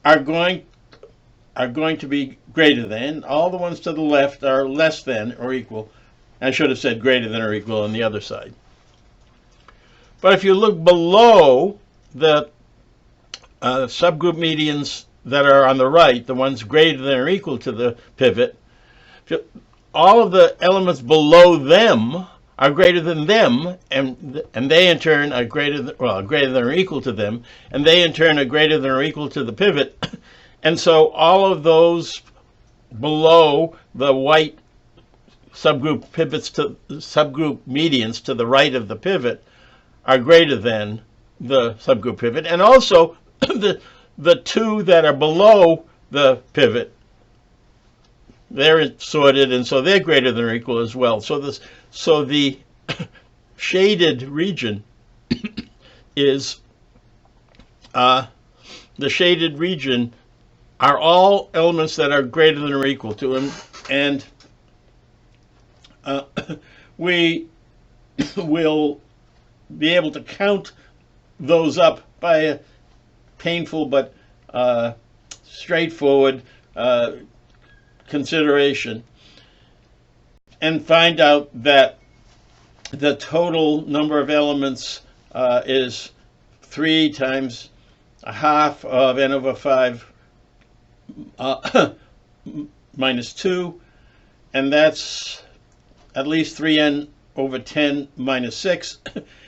are going to be greater than. All the ones to the left are less than or equal. I should have said greater than or equal on the other side. But if you look below the subgroup medians that are on the right, the ones greater than or equal to the pivot, all of the elements below them are greater than them, and they in turn are greater than or equal to them, and they in turn are greater than or equal to the pivot. And so all of those below the white subgroup medians to the right of the pivot are greater than the subgroup pivot, and also the two that are below the pivot, they're sorted, and so they're greater than or equal as well. So the shaded region is are all elements that are greater than or equal to them, and we will be able to count those up by a painful but straightforward consideration, and find out that the total number of elements is 3 times a half of n over 5 minus 2, and that's at least 3n over 10 minus 6.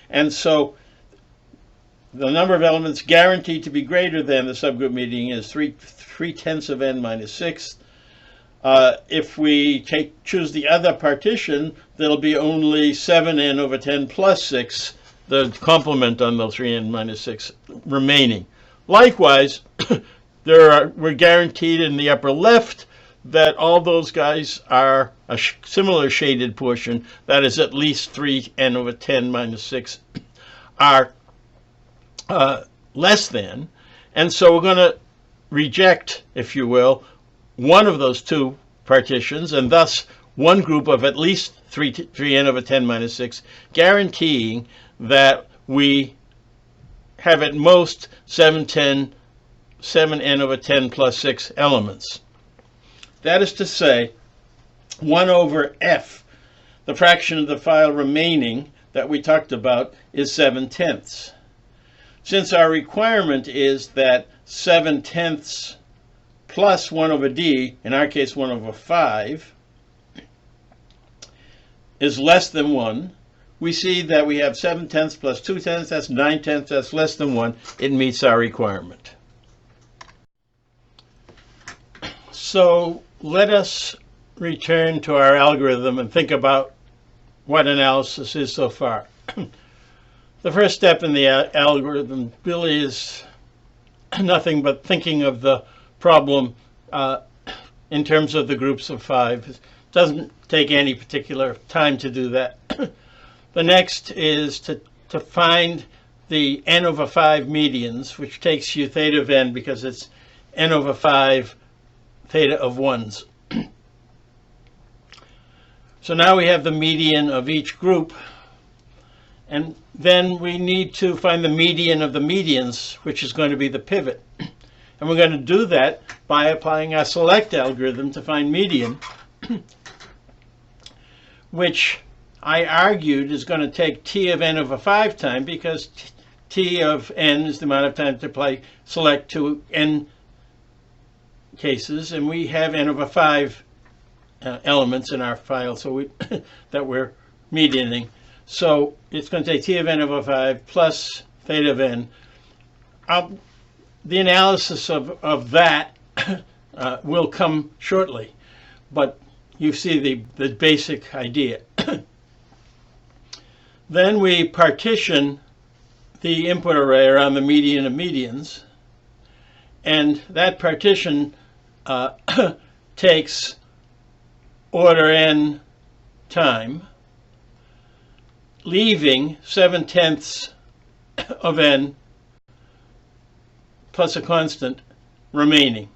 And so the number of elements guaranteed to be greater than the subgroup median is 3/10 of n minus 6. If we choose the other partition, there'll be only 7n over 10 plus 6, the complement on the 3n minus 6 remaining. Likewise, we're guaranteed in the upper left that all those guys are a similar shaded portion, that is at least 3n over 10 minus 6, are less than. And so we're going to reject, if you will, one of those two partitions, and thus one group of at least 3n over 10 minus 6, guaranteeing that we have at most 7/10 7n over 10 plus 6 elements. That is to say, 1 over f, the fraction of the file remaining that we talked about, is 7/10. Since our requirement is that 7/10 plus 1 over d, in our case 1 over 5, is less than 1, we see that we have 7/10 plus 2/10, that's 9/10, that's less than 1. It meets our requirement. So let us return to our algorithm and think about what analysis is so far. The first step in the algorithm really is nothing but thinking of the problem in terms of the groups of 5. It doesn't take any particular time to do that. The next is to find the n over 5 medians, which takes you theta of n because it's n over 5 theta of 1s. So now we have the median of each group, and then we need to find the median of the medians, which is going to be the pivot. And we're going to do that by applying our select algorithm to find median, which I argued is going to take t of n over 5 time, because t of n is the amount of time to apply select to n cases, and we have n over 5 elements in our file, so that we're medianing. So it's going to take t of n over 5 plus theta of n. The analysis of that will come shortly, but you see the basic idea. Then we partition the input array around the median of medians, and that partition takes order n time, leaving 7/10 of n plus a constant remaining.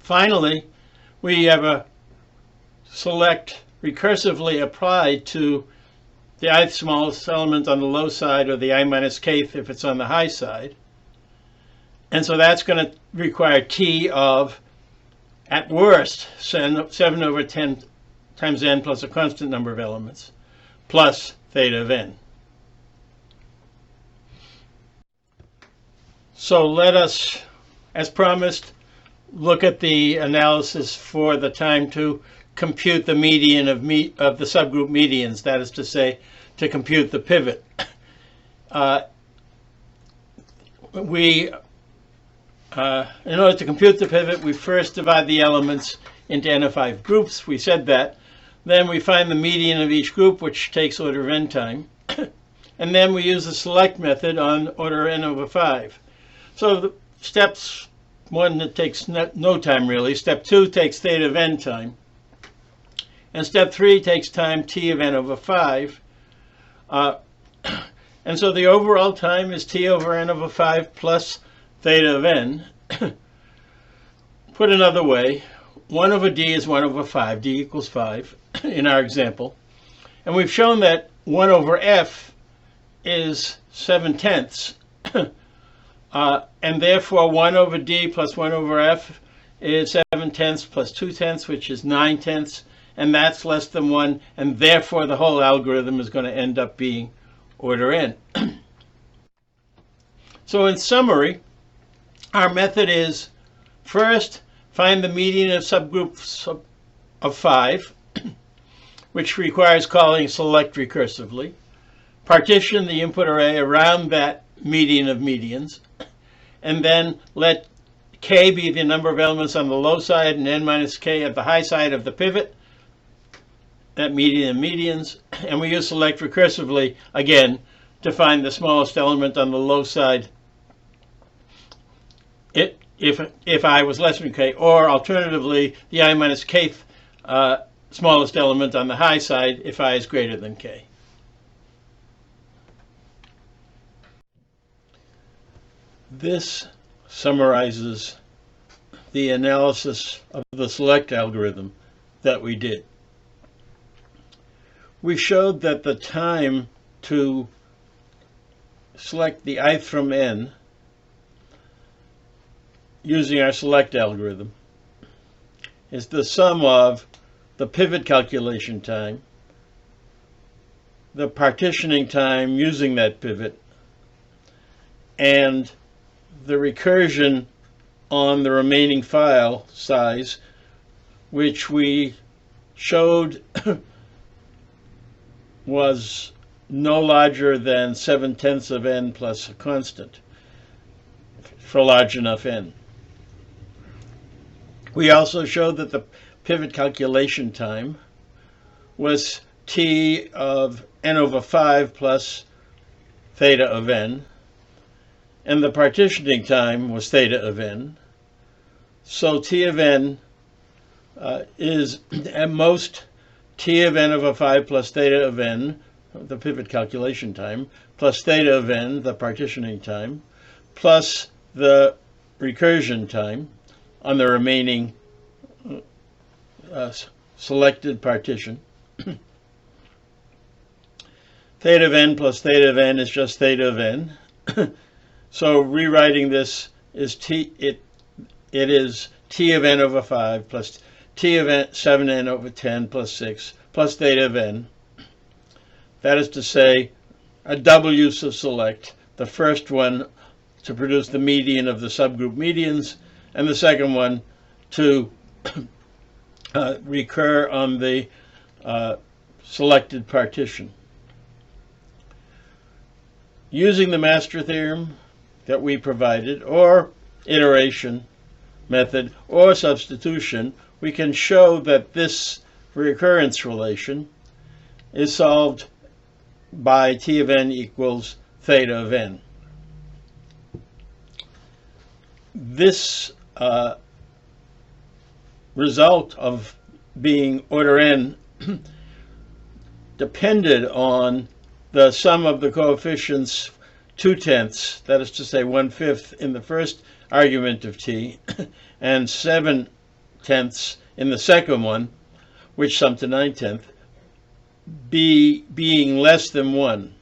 Finally, we have a select recursively applied to the ith smallest element on the low side, or the I minus kth if it's on the high side. And so that's going to require t of, at worst, 7 over 10 times n plus a constant number of elements, plus theta of n. So let us, as promised, look at the analysis for the time to compute the median of the subgroup medians, that is to say, to compute the pivot. In order to compute the pivot, we first divide the elements into n of 5 groups. We said that. Then we find the median of each group, which takes order of n time. And then we use the select method on order n over 5. So the steps 1 that takes no time really. Step 2 takes theta of n time. And step 3 takes time t of n over 5. And so the overall time is t over n over 5 plus theta of n. Put another way, 1 over d is 1 over 5. d equals 5 in our example. And we've shown that 1 over f is 7/10. And therefore 1 over d plus 1 over f is 7/10 plus 2/10, which is 9/10. And that's less than 1, and therefore the whole algorithm is going to end up being order n. So in summary, our method is, first, find the median of subgroups of 5, which requires calling select recursively. Partition the input array around that median of medians, and then let k be the number of elements on the low side and n minus k at the high side of the pivot, that median of medians, and we use select recursively again to find the smallest element on the low side if I was less than k, or alternatively the I minus kth smallest element on the high side if I is greater than k. This summarizes the analysis of the select algorithm that we did. We showed that the time to select the ith from n using our select algorithm is the sum of the pivot calculation time, the partitioning time using that pivot, and the recursion on the remaining file size, which we showed was no larger than 7/10 of n plus a constant for large enough n. We also showed that the pivot calculation time was t of n over 5 plus theta of n, and the partitioning time was theta of n. So t of n is at most t of n over 5 plus theta of n, the pivot calculation time, plus theta of n, the partitioning time, plus the recursion time on the remaining selected partition. Theta of n plus theta of n is just theta of n. So rewriting this is it is t of n over 5 plus t of n, 7n over 10 plus 6 plus theta of n. That is to say, a double use of select. The first one to produce the median of the subgroup medians, and the second one to recur on the selected partition. Using the master theorem that we provided, or iteration method, or substitution, we can show that this recurrence relation is solved by t of n equals theta of n. This result of being order n depended on the sum of the coefficients 2/10, that is to say 1/5 in the first argument of t, and 7/10 in the second one, which sum to 9/10, being less than 1.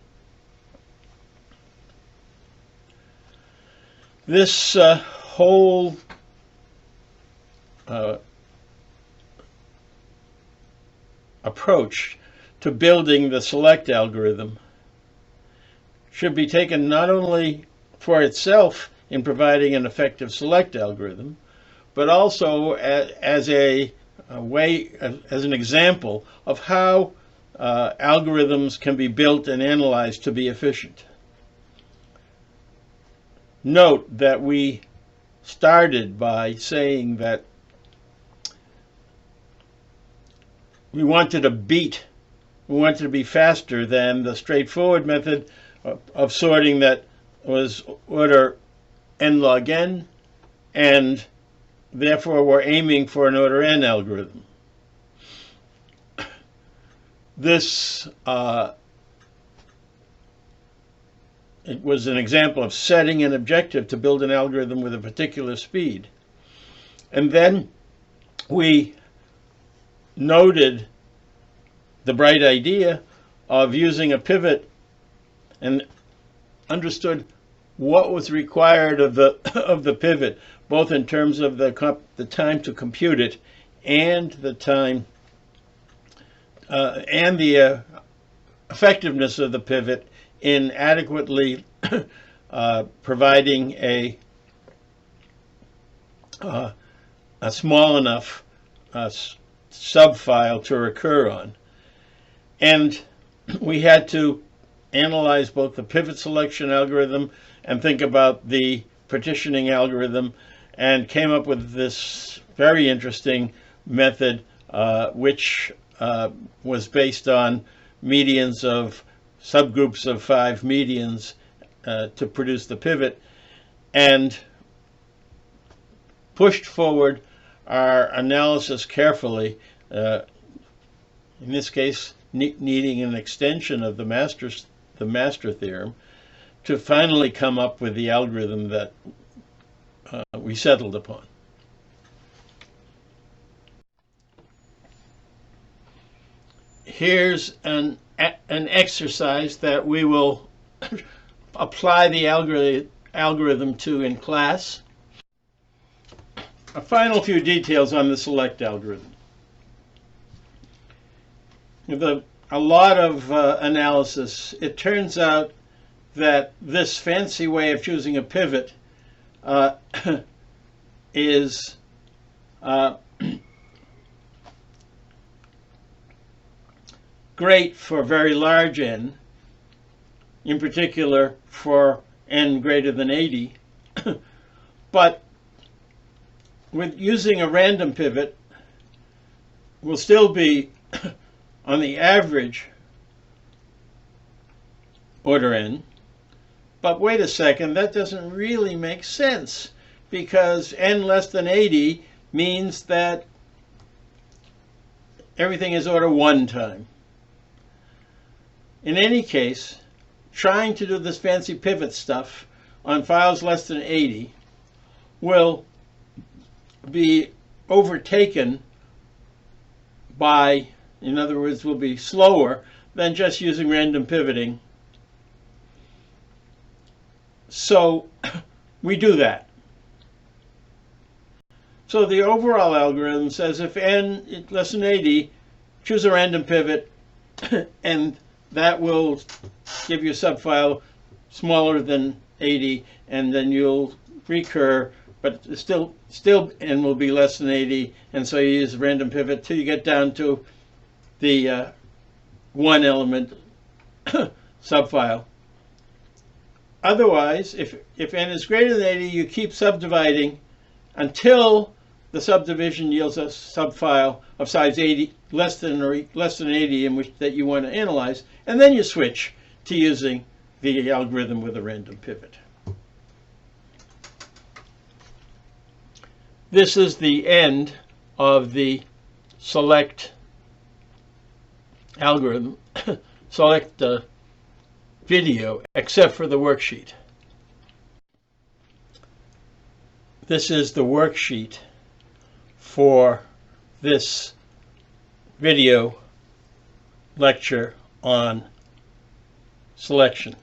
This whole approach to building the select algorithm should be taken not only for itself in providing an effective select algorithm, but also as an example of how algorithms can be built and analyzed to be efficient. Note that we started by saying that we wanted to be faster than the straightforward method of sorting that was order n log n, and therefore we're aiming for an order n algorithm. This it was an example of setting an objective to build an algorithm with a particular speed. And then we noted the bright idea of using a pivot and understood what was required of the pivot, both in terms of the time to compute it and the time and the effectiveness of the pivot in adequately providing a small enough subfile to recur on. And we had to analyze both the pivot selection algorithm and think about the partitioning algorithm, and came up with this very interesting method which was based on medians of subgroups of 5 medians to produce the pivot, and pushed forward our analysis carefully, in this case needing an extension of the master theorem, to finally come up with the algorithm that we settled upon. Here's an exercise that we will apply the algorithm to in class. A final few details on the select algorithm. With a lot of analysis, it turns out that this fancy way of choosing a pivot is great for very large n, in particular for n greater than 80, but with using a random pivot will still be on the average order n. But wait a second, that doesn't really make sense, because n less than 80 means that everything is order 1 time. In any case, trying to do this fancy pivot stuff on files less than 80 will be overtaken by, in other words, will be slower than just using random pivoting. So we do that. So the overall algorithm says if n is less than 80, choose a random pivot, and that will give you a subfile smaller than 80, and then you'll recur, but still n will be less than 80, and so you use a random pivot till you get down to the 1 element subfile. Otherwise, if n is greater than 80, you keep subdividing until the subdivision yields a subfile of size 80, less than 80, in which that you want to analyze, and then you switch to using the algorithm with a random pivot. This is the end of the select algorithm, select video, except for the worksheet. This is the worksheet for this video lecture on selection.